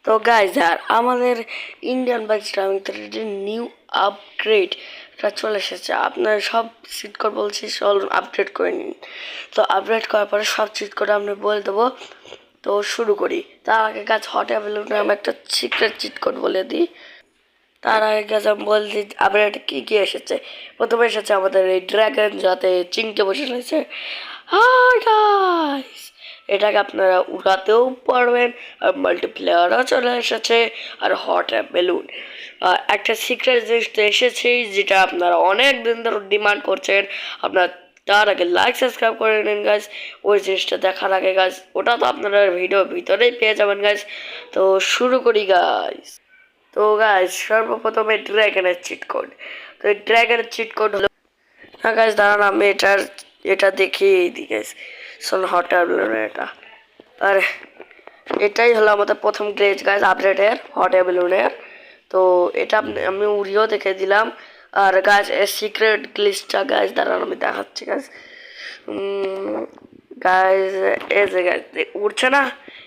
তো গাইজ আর আমাদের Indian bike driving থ্রিডির new আপগ্রেডটা চলে এসেছে। আপনার সব সিট কোড বলছি সব আপডেট করে নিন। তো আপডেট করার পরে সব সিট কোড আমি বলে দেবো। তো শুরু করি। তার আগে গাছ হট অ্যাভেলেবল আমি একটা সিক্রেট চিট কোড বলে দিই। তার আগে গাছ আমি বলে দিই আপডেট কী এসেছে। প্রথমে এসেছে আমাদের এই ড্রাগন, যাতে চিংকে বসে রয়েছে। হাই গাইস, এটাকে আপনারা উড়াতেও পারবেন, আর মাল্টিপ্লেয়ারও চলে এসেছে, আর হট এয়ার বেলুন। একটা সিক্রেট জিনিস তো এসেছেই, যেটা আপনারা অনেক দিন ধরে ডিমান্ড করছেন। আপনার তার আগে লাইক সাবস্ক্রাইব করে নিন গাইজ। ওই জিনিসটা দেখার আগে গাইজ, ওটা তো আপনারা ভিডিওর ভিতরেই পেয়ে যাবেন গাইজ। তো শুরু করি গাইজ। তো গাইজ সর্বপ্রথমে ড্রাগনের চিট কোড। তো এই ড্রাগনের চিট কোড হলো, না গাইজ দাঁড়ান আমি এটা দেখিয়ে দিই গাইজ। শোন হট এয়ার বেলুনের এটা, আর এটাই হলো আমাদের প্রথম গ্লেজ গাইজ আপডেটের হট এয়ার বেলুনের। তো এটা আমি উড়িয়েও দেখে দিলাম। আর গাছ সিক্রেট গ্লিচটা গাছ দাঁড়ান আমি দেখাচ্ছি গাছ। গাইজ এই যে গাছ উঠছে না,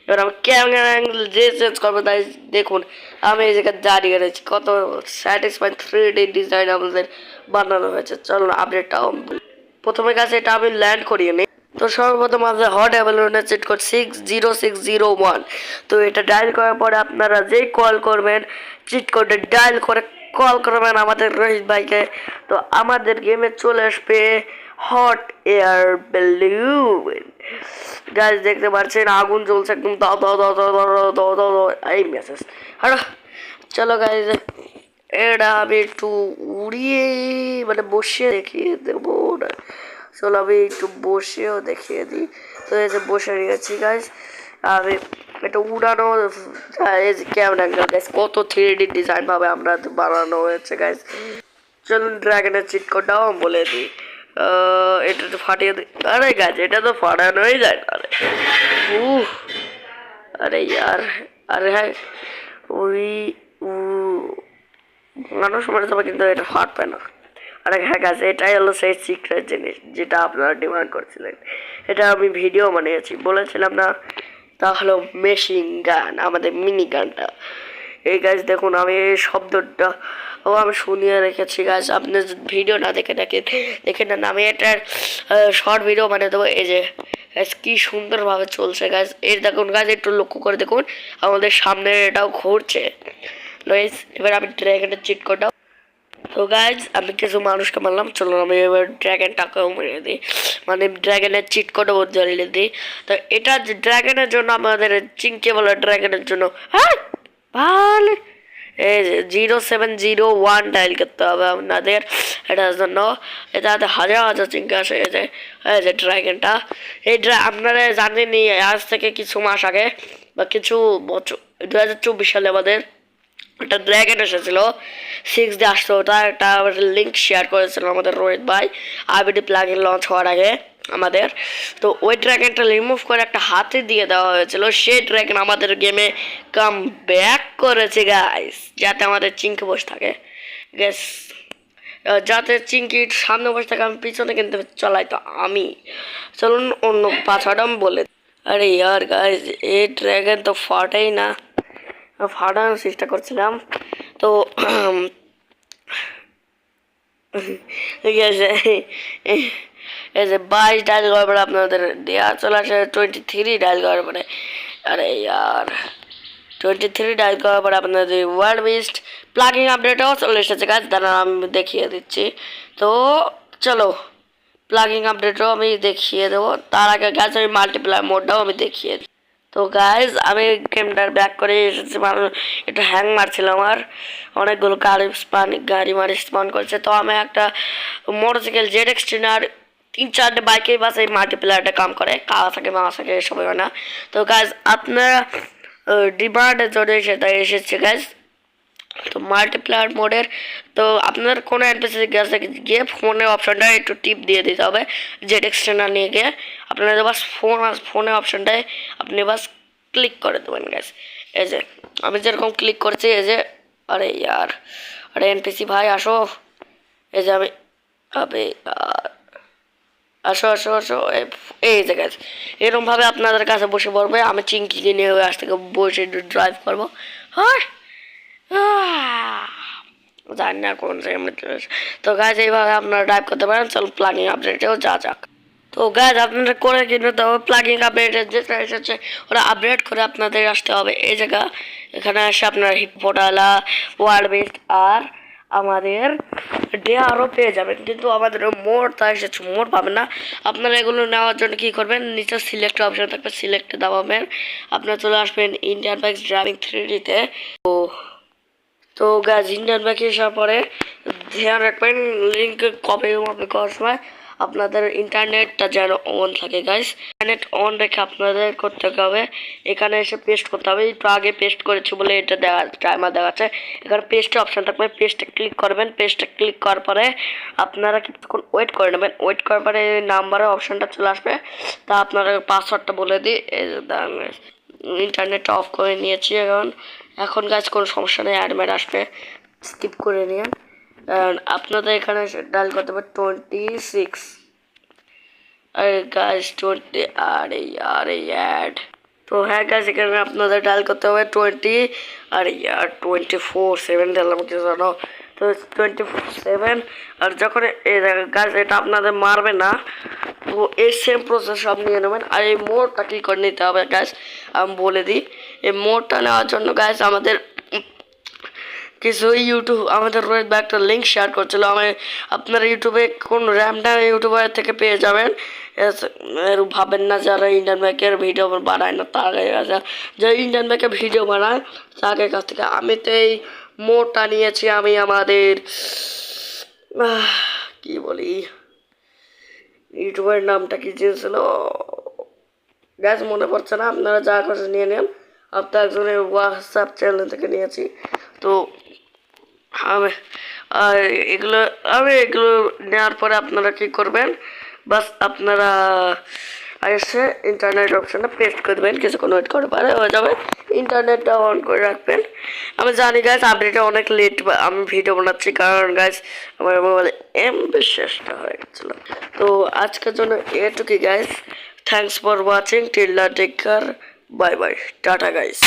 এবার আমি ক্যামেরা অ্যাঙ্গেল যে চেঞ্জ করবো তাই দেখুন আমি এই জায়গায় দাঁড়িয়ে রয়েছি। কত স্যাটিসফাইড 3D ডিজাইন আমাদের বানানো হয়েছে। চলুন আপডেটটাও প্রথমে গাছে এটা আমি ল্যান্ড করিয়ে নিই। তো সর্বপ্রথম আমাদের হট অ্যাভেলেবলের চিট কোড 60601। তো এটা ডায়াল করার পরে আপনারা যেই কল করবেন, চিট কোডে ডায়াল করে কল করবেন আমাদের রোহিত ভাইকে, তো আমাদের গেমে চলে আসবে হট এয়ার বেলুন। গাছ দেখতে পাচ্ছেন আগুন জ্বলছে একদম, দাও দাও দাও দাও দাও দাও দাও দাও, এই মেসেজ। হ্যাঁ চলো গাইজ, এটা আমি একটু উড়িয়ে মানে বসিয়ে দেখিয়ে দেবো না। চলো আমি একটু বসেও দেখিয়ে দিই। তো এই যে বসে নিয়েছি গাইজ, আমি এটা উড়ানো কেমন অ্যাঙ্গেল গাইজ, কত 3D ডিজাইন ভাবে আমরা বানানো হয়েছে গাইজ। চলুন ড্রাগনের চিট কোডটাও বলে দিই। এটা তো ফাটিয়ে দিই। আরে গাছ এটা তো ফাটানোই যায় না। আরে আরে ইয়ার, আরে হ্যাঁ ওই মানুষ মরে যাবে কিন্তু এটা ফাটবে না। আরে হ্যাঁ গাছ এটাই হলো সেই সিক্রেট জিনিস যেটা আপনারা ডিমান্ড করছিলেন। এটা আমি ভিডিও বানিয়েছি, বলেছিলাম না? তা হলো মেশিন গান, আমাদের মিনি গানটা। এই গাছ দেখুন আমি এই শব্দটা আমি শুনিয়ে রেখেছি গাছ। আপনি ভিডিও না দেখে দেখে নেন, আমি এটার শর্ট ভিডিও বানিয়ে দেবো। এই যে গাছ কি সুন্দরভাবে চলছে গাছ, এর দেখুন গাছ একটু লক্ষ্য করে দেখুন আমাদের সামনে এটাও ঘুরছে। এবার আমি ড্রাগনের চিট কোডটাও। তো গাইজ আমি কিছু মানুষকে মারলাম, চলুন আমি এবার ড্রাগনটাকেও মেরে দিই, মানে ড্রাগনের চিট কোডও জ্বালিয়ে দিই। তো এটা ড্রাগনের জন্য আমাদের চিংকে বলে ড্রাগনের জন্য হ্যাঁ ভালো এই 0701 ডায়াল করতে হবে আপনাদের এটার জন্য। এটাতে হাজার হাজার চিংকে আসে। এই যে ড্রাগনটা, এই আপনারা জানেনই আজ থেকে কিছু মাস আগে বা কিছু বছর 2024 সালে আমাদের একটা ড্রাগন এসেছিল 6 দিয়ে আসতো। ওটা একটা লিঙ্ক শেয়ার করেছিল আমাদের রোহিত ভাই আইবিডি প্লাগইন লঞ্চ হওয়ার আগে আমাদের। তো ওই ড্রাগনটা রিমুভ করে একটা হাতে দিয়ে দেওয়া হয়েছিল। সেই ড্রাগন আমাদের গেমে কাম ব্যাক করেছে গাইস, যাতে আমাদের চিংকি বসে থাকে গ্যাস, যাতে চিংকির সামনে বসে থাকে আমি পিছনে কিন্তু চলাই তো আমি। চলুন অন্য পাছাটা আমি বলে, আরে ইয়ার গাইস এই ড্রাগন তো ফাটেই না, ফাটানোর চেষ্টা করছিলাম। তো ঠিক আছে এই যে 22 ডায়াল করার পরে আপনাদের দেওয়া চলে আসে 23 ডায়াল করার পরে। আরে ইয়ার 23 ডায়াল করার পরে আপনাদের ওয়ার্ল্ড বিস্ট প্লাগইন আপডেটও চলে এসেছে গাছ, দাঁড়া আমি দেখিয়ে দিচ্ছি। তো চলো প্লাগইন আপডেটও আমি দেখিয়ে দেবো, তার আগে গাছ আমি মাল্টিপ্লায়ার মোডটাও আমি দেখিয়ে দিই। তো গাইজ আমি গেমটার ব্যাক করে এসেছি, মানুষ একটু হ্যাং মারছিল আমার, অনেকগুলো গাড়ি মারি স্পন করছে। তো আমি একটা মোটরসাইকেল জেড এক্সট্রিনার 3-4টে বাইকের বাসে মাল্টিপ্লেয়ারটা কাম করে, কাওয়াসাকি মাওয়াসাকি এসব হয় না। তো গাইজ আপনারা ডিমান্ডের জন্য সেটা এসেছে গাইজ। তো মাল্টিপ্লেয়ার মোডের, তো আপনার কোনো এনপিসি গেছে গিয়ে ফোনের অপশানটা একটু টিপ দিয়ে দিতে হবে, জেড এক্সটেন্ডার নিয়ে গিয়ে আপনাদের বাস ফোনের অপশানটায় আপনি বাস ক্লিক করে দেবেন গ্যাস। এই যে আমি যেরকম ক্লিক করছি, এই যে আরে ইয়ার, আরে এনপিসি ভাই আসো, এই যে আমি আবে আসো আসো আসো এই যে গাছ এরকমভাবে আপনাদের কাছে বসে পড়বে, আমি চিংকিকে নিয়ে আজ থেকে বসে ড্রাইভ করবো। হয় জানি না কোন তো গাছ এইভাবে আপনারা ড্রাইভ করতে পারেন। চল প্লাগিং আপডেটেও যা যাক। তো গাছ আপনাদের করে কিনতে হবে প্লাগিং আপডেটের যেটা এসেছে ওরা আপডেট করে আপনাদের আসতে হবে এই জায়গা। এখানে এসে আপনার হিপোটালা ওয়ার্ল্ড বেস্ট আর আমাদের ডে আরও পেয়ে যাবেন, কিন্তু আমাদের মোড় তা এসেছে মোড় পাবেন না। আপনারা এগুলো নেওয়ার জন্য কী করবেন, নিচে সিলেক্ট অপশন থাকবে, সিলেক্টে দাবাবেন, আপনারা চলে আসবেন ইন্ডিয়ান বাইক ড্রাইভিং 3D-তে। তো গাছ ইন্ডিয়ান বাইকে আসার পরে ধ্যান রাখবেন লিঙ্ক কপি আপনি করার সময় আপনাদের ইন্টারনেটটা যেন অন থাকে গাইস। ইন্টারনেট অন রেখে আপনাদের করতে হবে, এখানে এসে পেস্ট করতে হবে। একটু আগে পেস্ট করেছি বলে এটা টাইমার দেখাচ্ছে। এখানে পেস্টের অপশান থাকবে, পেস্টে ক্লিক করবেন। পেস্টে ক্লিক করার পরে আপনারা কিছুক্ষণ ওয়েট করে নেবেন। ওয়েট করার পরে নাম্বারের অপশানটা চলে আসবে। তা আপনারা পাসওয়ার্ডটা বলে দিই। ইন্টারনেটটা অফ করে নিয়েছি এখন গাছ কোনো সমস্যা নেই, অ্যাডমিট আসবে, স্কিপ করে নিন। আপনাদের এখানে ডায়াল করতে হবে 26 আরে গাছ 20 আরে অ্যাড। তো হ্যাঁ গাছ এখানে আপনাদের ডায়াল করতে হবে 20 আর 24/7 দিলাম কি জানো, তো 24/7। আর যখন গাছ এটা আপনাদের মারবে না, তো এই সেম প্রসেস সব নিয়ে নেবেন। আর এই মোড়টা কী করে নিতে হবে গাছ আমি বলে দিই। এই মোড়টা নেওয়ার জন্য গাছ আমাদের কিছু ইউটিউব আমাদের রোহিত ভাই একটা লিঙ্ক শেয়ার করছিল, আমি আপনারা ইউটিউবে কোন র্যামডাম ইউটিউবার থেকে পেয়ে যাবেন। ভাবেন না যারা ইন্ডিয়ান ব্যাংকের ভিডিও বানায় না তার কাছে, যারা ইন্ডিয়ান ব্যাংকের ভিডিও বানায় তাদের কাছ থেকে। আমি তো এই মোডটা নিয়েছি, আমি আমাদের কি বলি ইউটিউবের নামটা কি ছিল গ্যাস মনে পড়ছে না, আপনারা যা কাছে নিয়ে নেন। আপনার একজনের হোয়াটসঅ্যাপ চ্যানেল থেকে নিয়েছি। তো এগুলো নেওয়ার পরে আপনারা কী করবেন, বাস আপনারা এসে ইন্টারনেট অপশানটা পেস্ট করে দেবেন, কিছুক্ষণ ওয়েট করে পারে হয়ে যাবে। ইন্টারনেটটা অন করে রাখবেন। আমি জানি গাছ আপডেটে অনেক লেট আমি ভিডিও বানাচ্ছি, কারণ গাছ আমার মোবাইলে এমবি শেষটা হয়ে গেছিলো। তো আজকের জন্য এটুকুই guys, thanks for watching, till take care, bye bye, tata guys.